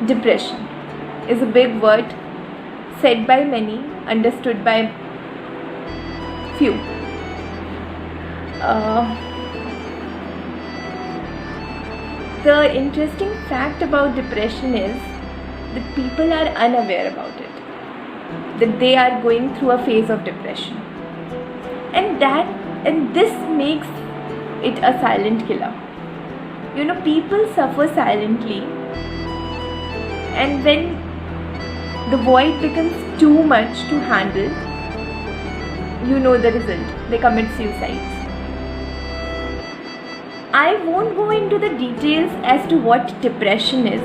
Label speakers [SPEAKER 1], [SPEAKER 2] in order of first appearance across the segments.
[SPEAKER 1] Depression is a big word said by many, understood by few. The interesting fact about depression is that people are unaware about it, that they are going through a phase of depression, and this makes it a silent killer. People suffer silently, and when the void becomes too much to handle, the result. They commit suicides. I won't go into the details as to what depression is,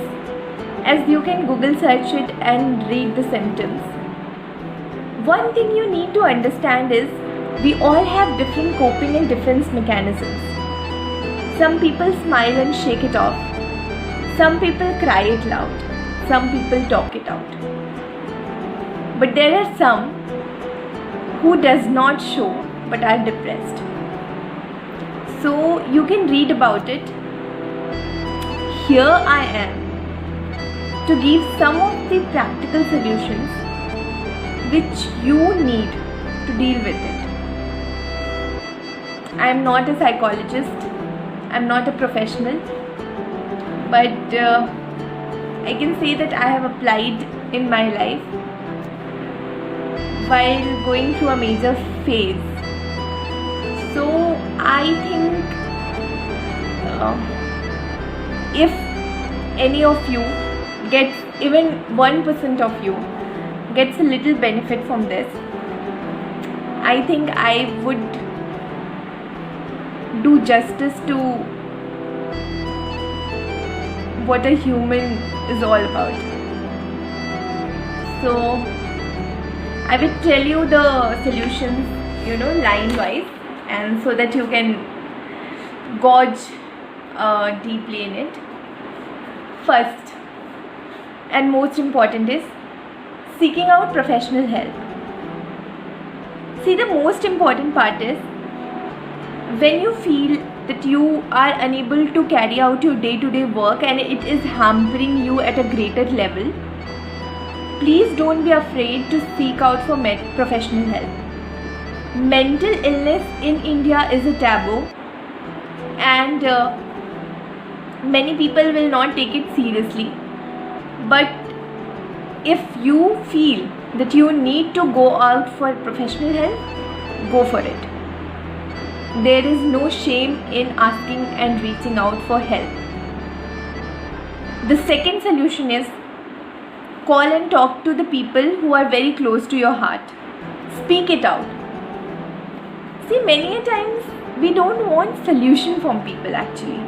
[SPEAKER 1] as you can Google search it and read the symptoms. One thing you need to understand is we all have different coping and defense mechanisms. Some people smile and shake it off. Some people cry it loud. Some people talk it out. But there are some who does not show but are depressed. So you can read about it. Here I am to give some of the practical solutions which you need to deal with it. I am not a psychologist. I am not a professional. But I can say that I have applied in my life while going through a major phase. So I think if any of you gets, even 1% of you gets a little benefit from this, I think I would do justice to what a human is all about. So I will tell you the solutions, line wise, and so that you can gauge deeply in it. First and most important is seeking out professional help. See, the most important part is when you feel that you are unable to carry out your day-to-day work and it is hampering you at a greater level, please don't be afraid to seek out for professional help. Mental illness in India is a taboo, and many people will not take it seriously. But if you feel that you need to go out for professional help, go for it. There is no shame in asking and reaching out for help. The second solution is call and talk to the people who are very close to your heart. Speak it out. See, many a times we don't want solution from people actually.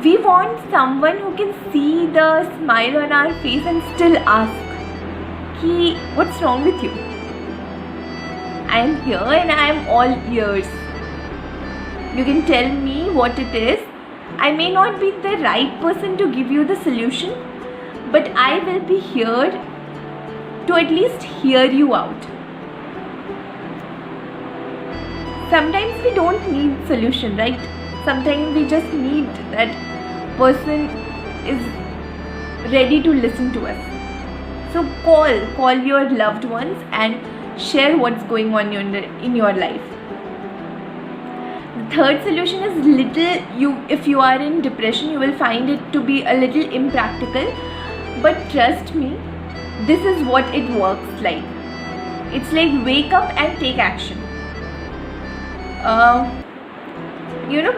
[SPEAKER 1] We want someone who can see the smile on our face and still ask, "Ki, what's wrong with you? I am here and I am all ears. You can tell me what it is. I may not be the right person to give you the solution, but I will be here to at least hear you out." Sometimes we don't need solution, right? Sometimes we just need that person is ready to listen to us. So call your loved ones and share what's going on in your life. The third solution is if you are in depression, you will find it to be a little impractical, but trust me, this is what it works like. It's like wake up and take action.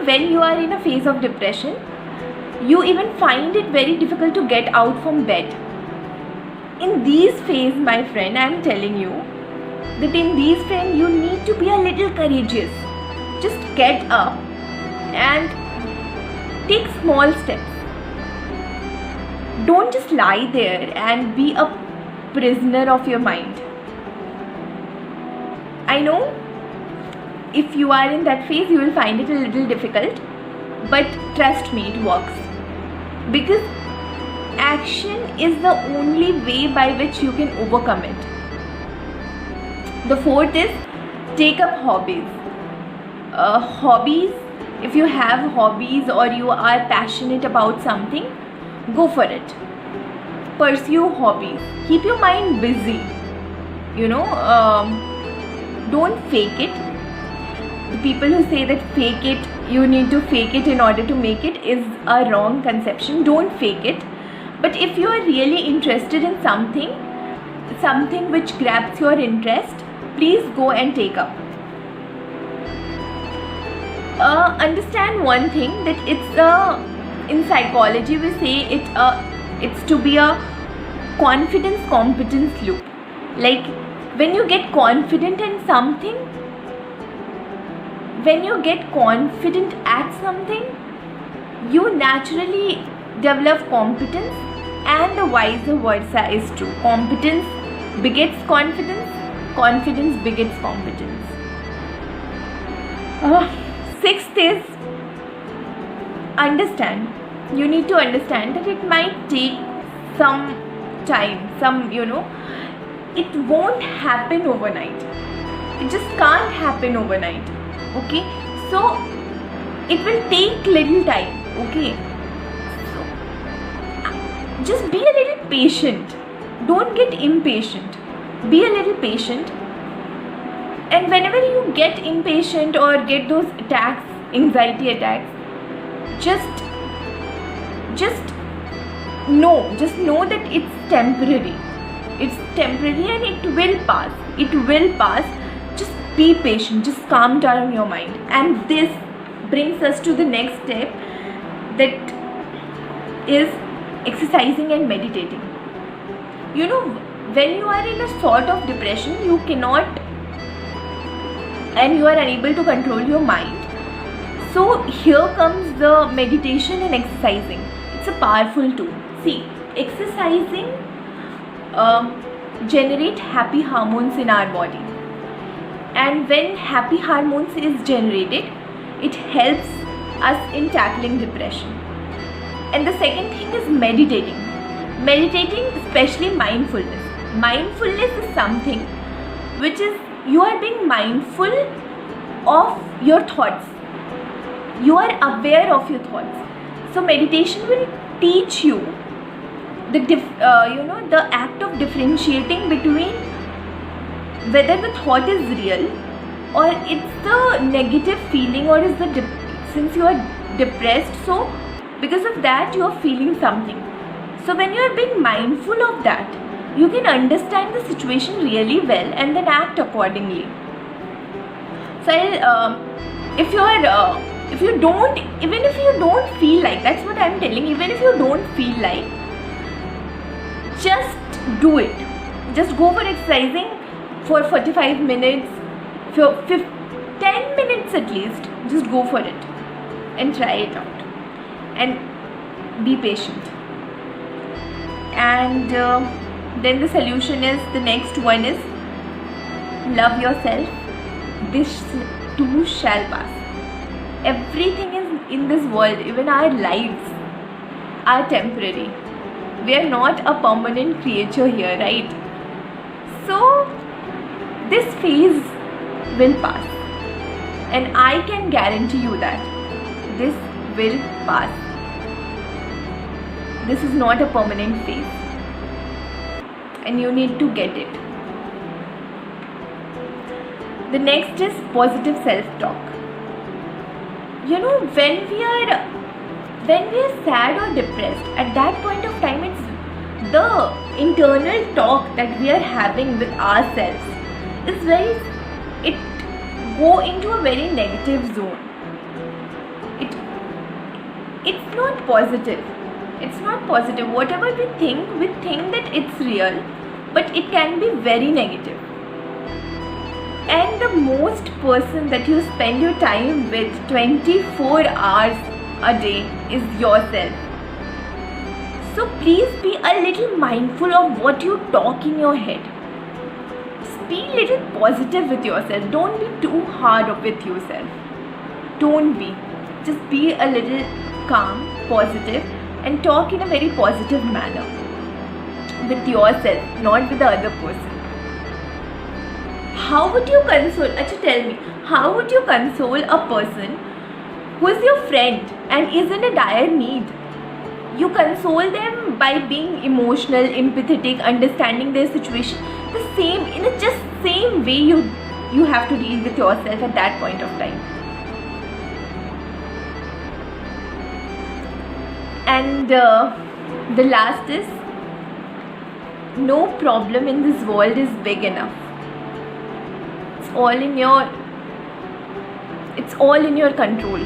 [SPEAKER 1] When you are in a phase of depression, you even find it very difficult to get out from bed. In these phases, my friend, I am telling you that in these phases you need to be a little courageous. Just get up and take small steps. Don't just lie there and be a prisoner of your mind. I know if you are in that phase, you will find it a little difficult, but trust me, it works. Because action is the only way by which you can overcome it. The fourth is take up hobbies. Hobbies, if you have hobbies or you are passionate about something, go for it. pursue hobbies. Keep your mind busy. Don't fake it. The people who say that fake it, you need to fake it in order to make it, is a wrong conception. Don't fake it. But if you are really interested in something which grabs your interest, please go and take up. Understand one thing, that in psychology we say it's to be a confidence competence loop. Like when you get confident in something, when you get confident at something, you naturally develop competence, and the vice versa is true. Competence begets confidence, confidence begets competence. Sixth is, you need to understand that it might take some time, it won't happen overnight. It just can't happen overnight. Okay, so it will take little time. Okay, so just be a little patient. Don't get impatient. Be a little patient. And whenever you get impatient or get those attacks, anxiety attacks, just know that it's temporary. It's temporary and it will pass. It will pass. Just be patient. Just calm down your mind. And this brings us to the next step, that is exercising and meditating. When you are in a sort of depression, you cannot, and you are unable to control your mind. So here comes the meditation and exercising. It's a powerful tool. See, exercising generate happy hormones in our body, and when happy hormones is generated, it helps us in tackling depression. And the second thing is meditating, especially mindfulness. Mindfulness is something which is, you are being mindful of your thoughts, you are aware of your thoughts. So meditation will teach you the act of differentiating between whether the thought is real or it's the negative feeling, or is since you are depressed, so because of that you are feeling something. So when you are being mindful of that, you can understand the situation really well and then act accordingly. So even if you don't feel like, that's what I'm telling, even if you don't feel like, just do it. Just go for exercising for 45 minutes, for 10 minutes at least. Just go for it and try it out, and be patient. And then the solution is, the next one is, love yourself. This too shall pass. Everything in this world, even our lives, are temporary. We are not a permanent creature here, right? So this phase will pass, and I can guarantee you that this will pass. This is not a permanent phase, and you need to get it. The next is positive self-talk. When we are sad or depressed, at that point of time, it's the internal talk that we are having with ourselves it go into a very negative zone. It's not positive. Whatever we think that it's real, but it can be very negative. And the most person that you spend your time with 24 hours a day is yourself. So please be a little mindful of what you talk in your head. Just be a little positive with yourself. Don't be too hard with yourself. Don't be. Just be a little calm, positive, and talk in a very positive manner with yourself, not with the other person. How would you console? Tell me, how would you console a person who is your friend and is in a dire need? You console them by being emotional, empathetic, understanding their situation. The same, in a just same way you have to deal with yourself at that point of time. And the last is, no problem in this world is big enough. It's all in your control.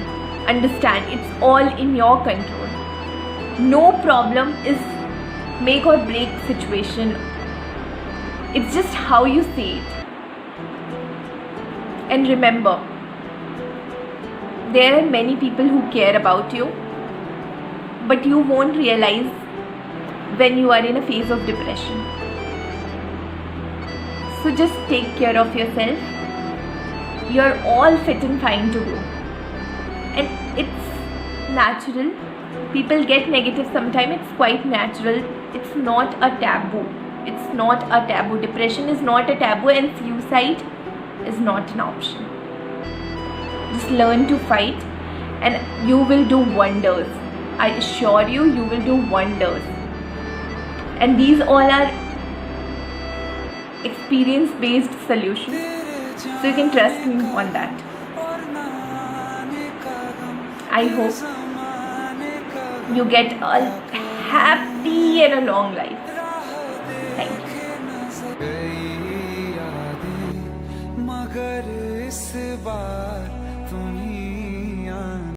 [SPEAKER 1] Understand, it's all in your control. No problem is make or break situation. It's just how you see it. And remember, there are many people who care about you, but you won't realize when you are in a phase of depression. So just take care of yourself. You're all fit and fine to go. And it's natural. People get negative sometimes. It's quite natural. It's not a taboo. It's not a taboo. Depression is not a taboo, and suicide is not an option. Just learn to fight and you will do wonders. I assure you, you will do wonders. And these all are experience-based solutions. So you can trust me on that. I hope you get a happy and a long life. Thank you.
[SPEAKER 2] मगर इस बार